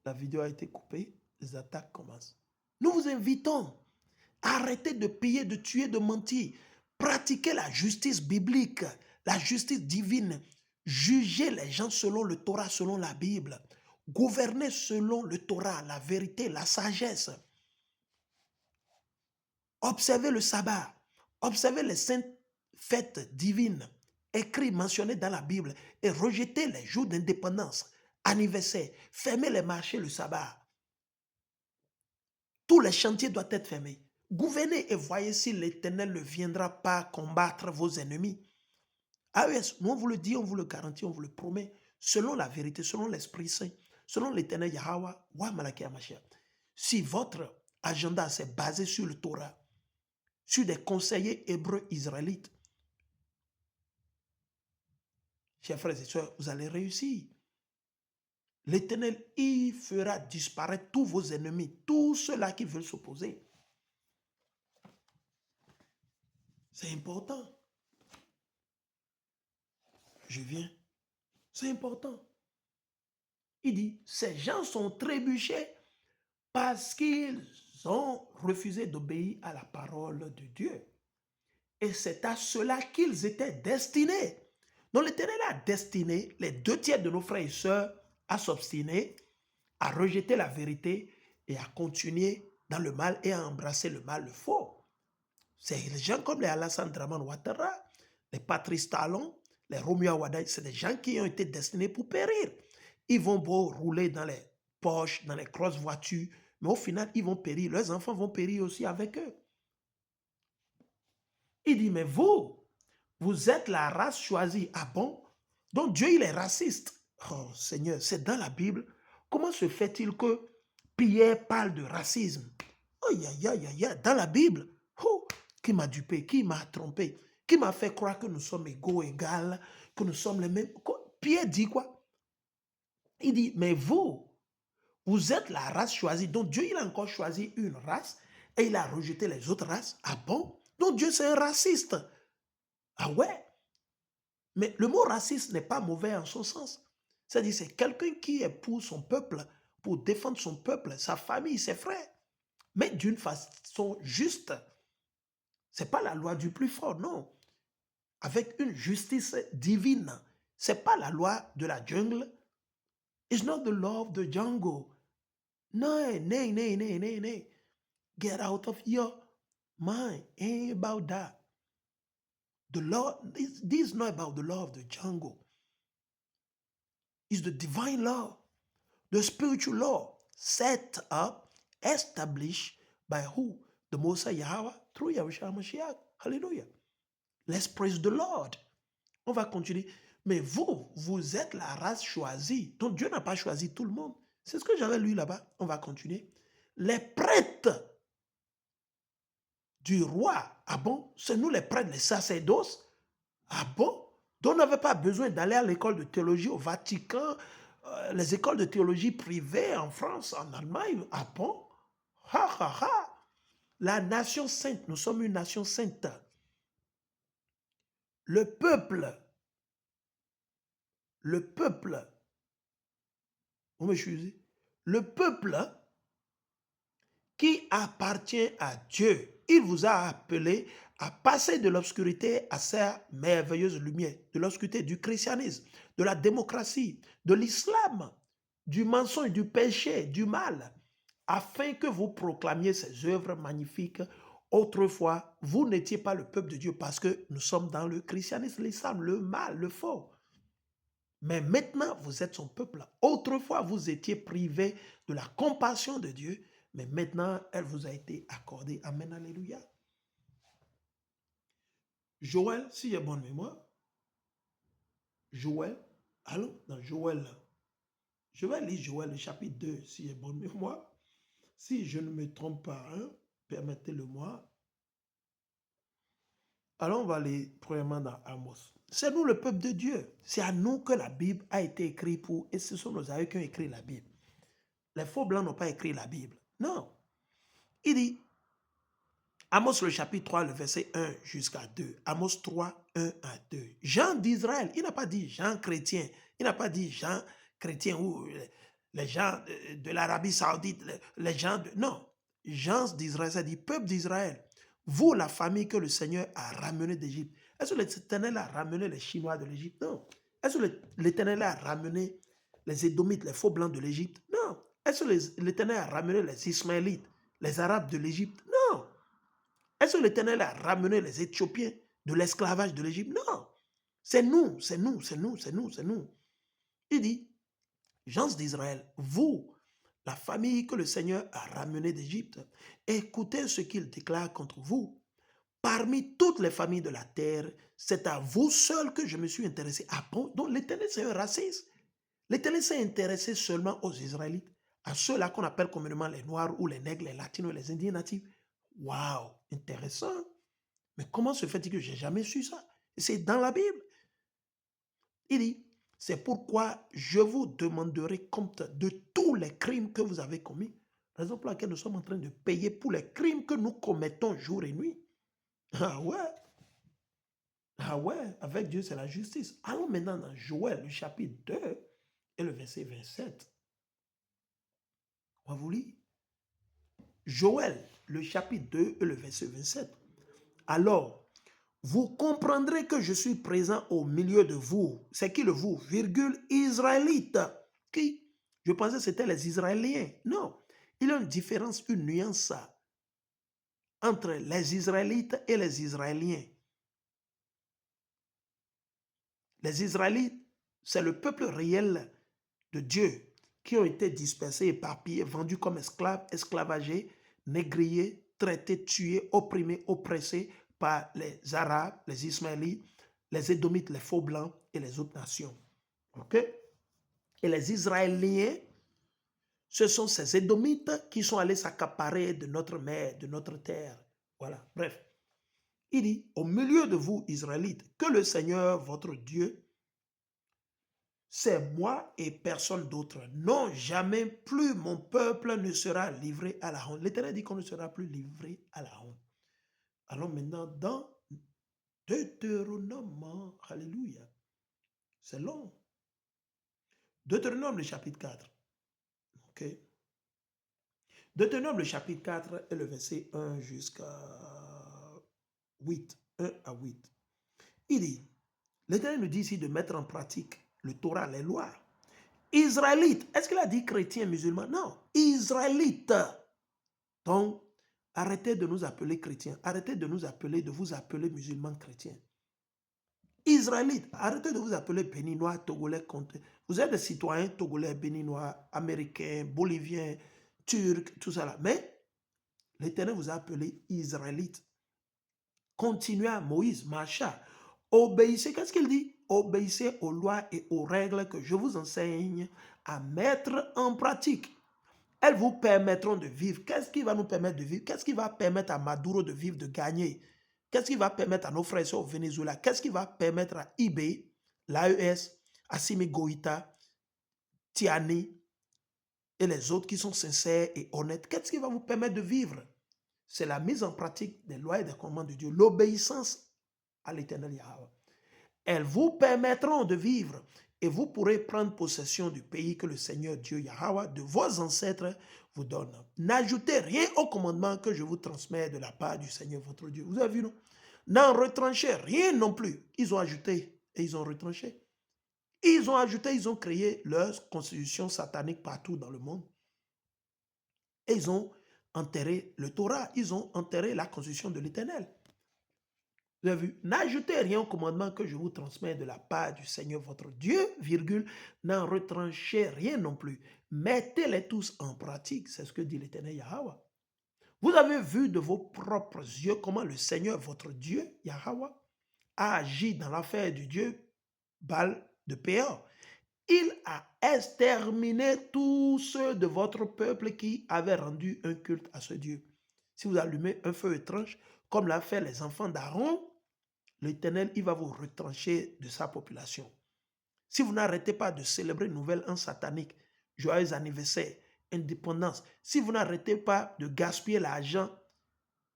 La vidéo a été coupée, les attaques commencent. Nous vous invitons à arrêter de piller, de tuer, de mentir. Pratiquez la justice biblique, la justice divine. Jugez les gens selon le Torah, selon la Bible. Gouvernez selon le Torah, la vérité, la sagesse. Observez le sabbat. Observez les saintes fêtes divines, écrites, mentionnées dans la Bible, et rejetez les jours d'indépendance, anniversaire. Fermez les marchés le sabbat. Tous les chantiers doivent être fermés. Gouvernez et voyez si l'Éternel ne viendra pas combattre vos ennemis. Ah oui, nous on vous le dit, on vous le garantit, on vous le promet, selon la vérité, selon l'Esprit Saint, selon l'Éternel Yahweh, wa Malachi Mashiach. Si votre agenda s'est basé sur le Torah, sur des conseillers hébreux israélites, chers frères et sœurs, vous allez réussir. L'Éternel, il fera disparaître tous vos ennemis, tous ceux-là qui veulent s'opposer. C'est important. Je viens. C'est important. Il dit, ces gens sont trébuchés parce qu'ils ont refusé d'obéir à la parole de Dieu. Et c'est à cela qu'ils étaient destinés. Donc l'Éternel a destiné les 2 tiers de nos frères et sœurs à s'obstiner, à rejeter la vérité et à continuer dans le mal et à embrasser le mal, le faux. C'est les gens comme les Alassane Draman Ouattara, les Patrice Talon, les Romeo Awada, c'est des gens qui ont été destinés pour périr. Ils vont beau rouler dans les Porsche, dans les grosses voitures, mais au final, ils vont périr. Leurs enfants vont périr aussi avec eux. Il dit, mais vous êtes la race choisie. Ah bon? Donc Dieu, il est raciste. Oh Seigneur, c'est dans la Bible. Comment se fait-il que Pierre parle de racisme? Oh, dans la Bible. Oh, qui m'a dupé, qui m'a trompé, qui m'a fait croire que nous sommes égaux, égales, que nous sommes les mêmes. Pierre dit quoi? Il dit, mais vous êtes la race choisie. Donc Dieu, il a encore choisi une race et il a rejeté les autres races. Ah bon? Donc Dieu, c'est un raciste. Ah ouais? Mais le mot raciste n'est pas mauvais en son sens. C'est-à-dire, c'est quelqu'un qui est pour son peuple, pour défendre son peuple, sa famille, ses frères, mais d'une façon juste. Ce n'est pas la loi du plus fort, non. Avec une justice divine. Ce n'est pas la loi de la jungle. It's not the law of the jungle. No. Get out of your mind. Ain't about that. The law, this is not about the law of the jungle. It's the divine law, the spiritual law set up, established by who? The Most High Yahweh through Yahushua Mashiach. Hallelujah. Let's praise the Lord. On va continuer. Mais vous êtes la race choisie. Donc Dieu n'a pas choisi tout le monde. C'est ce que j'avais lu là-bas. On va continuer. Les prêtres du roi. Ah bon? C'est nous les prêtres, les sacerdoces? Ah bon? Donc on n'avait pas besoin d'aller à l'école de théologie au Vatican, les écoles de théologie privées en France, en Allemagne. Ah bon? Ha ha ha! La nation sainte, nous sommes une nation sainte. Le peuple, vous me choisissez? Le peuple qui appartient à Dieu, il vous a appelé à passer de l'obscurité à sa merveilleuse lumière, de l'obscurité du christianisme, de la démocratie, de l'islam, du mensonge, du péché, du mal, afin que vous proclamiez ces œuvres magnifiques. Autrefois, vous n'étiez pas le peuple de Dieu parce que nous sommes dans le christianisme, l'islam, le mal, le faux. Mais maintenant, vous êtes son peuple. Autrefois, vous étiez privé de la compassion de Dieu, mais maintenant, elle vous a été accordée. Amen, alléluia. Joël, si j'ai bonne mémoire, Joël, allons dans Joël. Je vais lire Joël, le chapitre 2, si j'ai bonne mémoire. Si je ne me trompe pas, hein, permettez-le-moi. Alors, on va aller premièrement dans Amos. C'est nous le peuple de Dieu. C'est à nous que la Bible a été écrite pour, et ce sont nos aïeux qui ont écrit la Bible. Les faux blancs n'ont pas écrit la Bible. Non. Il dit, Amos le chapitre 3, le verset 1 jusqu'à 2. Amos 3, 1 à 2. Jean d'Israël, il n'a pas dit Jean chrétien. Il n'a pas dit Jean chrétien ou les gens de l'Arabie Saoudite, les gens de... Non, gens d'Israël, c'est-à-dire peuple d'Israël. Vous, la famille que le Seigneur a ramenée d'Égypte. Est-ce que l'Éternel a ramené les Chinois de l'Égypte? Non. Est-ce que l'Éternel a ramené les Édomites, les faux blancs de l'Égypte? Non. Est-ce que l'Éternel a ramené les Ismaélites, les Arabes de l'Égypte? Non. Est-ce que l'Éternel a ramené les Éthiopiens de l'esclavage de l'Égypte? Non. C'est nous, c'est nous, c'est nous, c'est nous, c'est nous. Il dit, gens d'Israël, vous, la famille que le Seigneur a ramenée d'Égypte, écoutez ce qu'il déclare contre vous. Parmi toutes les familles de la terre, c'est à vous seul que je me suis intéressé. Ah bon? Donc l'Éternel, c'est un raciste. L'Éternel s'est intéressé seulement aux Israélites, à ceux-là qu'on appelle communément les Noirs ou les Nègres, les Latinos, les Indiens natifs. Waouh, intéressant. Mais comment se fait-il que j'ai jamais su ça? C'est dans la Bible. Il dit, c'est pourquoi je vous demanderai compte de tous les crimes que vous avez commis. Raison pour laquelle nous sommes en train de payer pour les crimes que nous commettons jour et nuit. Ah ouais. Ah ouais, avec Dieu, c'est la justice. Allons maintenant dans Joël, le chapitre 2 et le verset 27. On va vous lire. Joël, le chapitre 2 et le verset 27. Alors, vous comprendrez que je suis présent au milieu de vous. C'est qui le vous? Virgule, Israélite. Qui? Je pensais que c'était les Israéliens. Non. Il y a une différence, une nuance entre les Israélites et les Israéliens. Les Israélites, c'est le peuple réel de Dieu qui ont été dispersés, éparpillés, vendus comme esclaves, esclavagés, négriers, traités, tués, opprimés, oppressés par les Arabes, les Ismaélites, les Édomites, les faux blancs et les autres nations. OK? Et les Israéliens, ce sont ces Édomites qui sont allés s'accaparer de notre mer, de notre terre. Voilà, bref. Il dit, au milieu de vous, Israélites, que le Seigneur, votre Dieu, c'est moi et personne d'autre. Non, jamais plus mon peuple ne sera livré à la honte. L'Éternel dit qu'on ne sera plus livré à la honte. Allons maintenant dans Deutéronome. Alléluia. C'est long. Deutéronome, le chapitre 4. OK. Deutéronome, le chapitre 4 et le verset 1 jusqu'à 8. 1 à 8. Il dit, l'Éternel nous dit ici de mettre en pratique le Torah, les lois. Israélite. Est-ce qu'il a dit chrétien, musulman? Non. Israélite. Donc, arrêtez de nous appeler chrétiens. Arrêtez de nous appeler, de vous appeler musulmans chrétiens. Israélites. Arrêtez de vous appeler béninois, togolais, comté. Vous êtes des citoyens togolais, béninois, américains, boliviens, turcs, tout ça là. Mais l'Éternel vous a appelé Israélites. Continuez à Moïse, Macha. Obéissez. Qu'est-ce qu'il dit? Obéissez aux lois et aux règles que je vous enseigne à mettre en pratique. Elles vous permettront de vivre. Qu'est-ce qui va nous permettre de vivre? Qu'est-ce qui va permettre à Maduro de vivre, de gagner? Qu'est-ce qui va permettre à nos frères au Venezuela? Qu'est-ce qui va permettre à eBay, l'AES, Assimi Goïta, Tiani et les autres qui sont sincères et honnêtes? Qu'est-ce qui va vous permettre de vivre? C'est la mise en pratique des lois et des commandements de Dieu, l'obéissance à l'Éternel Yahweh. Elles vous permettront de vivre et vous pourrez prendre possession du pays que le Seigneur Dieu Yahweh de vos ancêtres vous donne. N'ajoutez rien au commandement que je vous transmets de la part du Seigneur votre Dieu. Vous avez vu, non? N'en retranchez rien non plus. Ils ont ajouté et ils ont retranché. Ils ont ajouté, ils ont créé leur constitution satanique partout dans le monde. Et ils ont enterré le Torah. Ils ont enterré la constitution de l'Éternel. Vous avez vu, n'ajoutez rien au commandement que je vous transmets de la part du Seigneur votre Dieu, virgule, n'en retranchez rien non plus. Mettez-les tous en pratique, c'est ce que dit l'Éternel Yahweh. Vous avez vu de vos propres yeux comment le Seigneur votre Dieu, Yahweh, a agi dans l'affaire du Dieu Baal de Péor. Il a exterminé tous ceux de votre peuple qui avaient rendu un culte à ce Dieu. Si vous allumez un feu étrange, comme l'a fait les enfants d'Aaron, l'Éternel, il va vous retrancher de sa population. Si vous n'arrêtez pas de célébrer Nouvel An satanique, joyeux anniversaire, indépendance, si vous n'arrêtez pas de gaspiller l'argent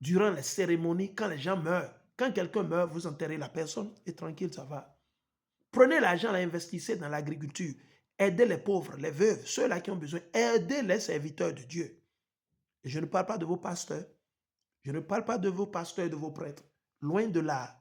durant les cérémonies, quand les gens meurent, quand quelqu'un meurt, vous enterrez la personne et tranquille, ça va. Prenez l'argent, investissez dans l'agriculture, Aidez les pauvres, les veuves, ceux-là qui ont besoin. Aidez les serviteurs de Dieu. Et je ne parle pas de vos pasteurs. Je ne parle pas de vos pasteurs et de vos prêtres. Loin de là.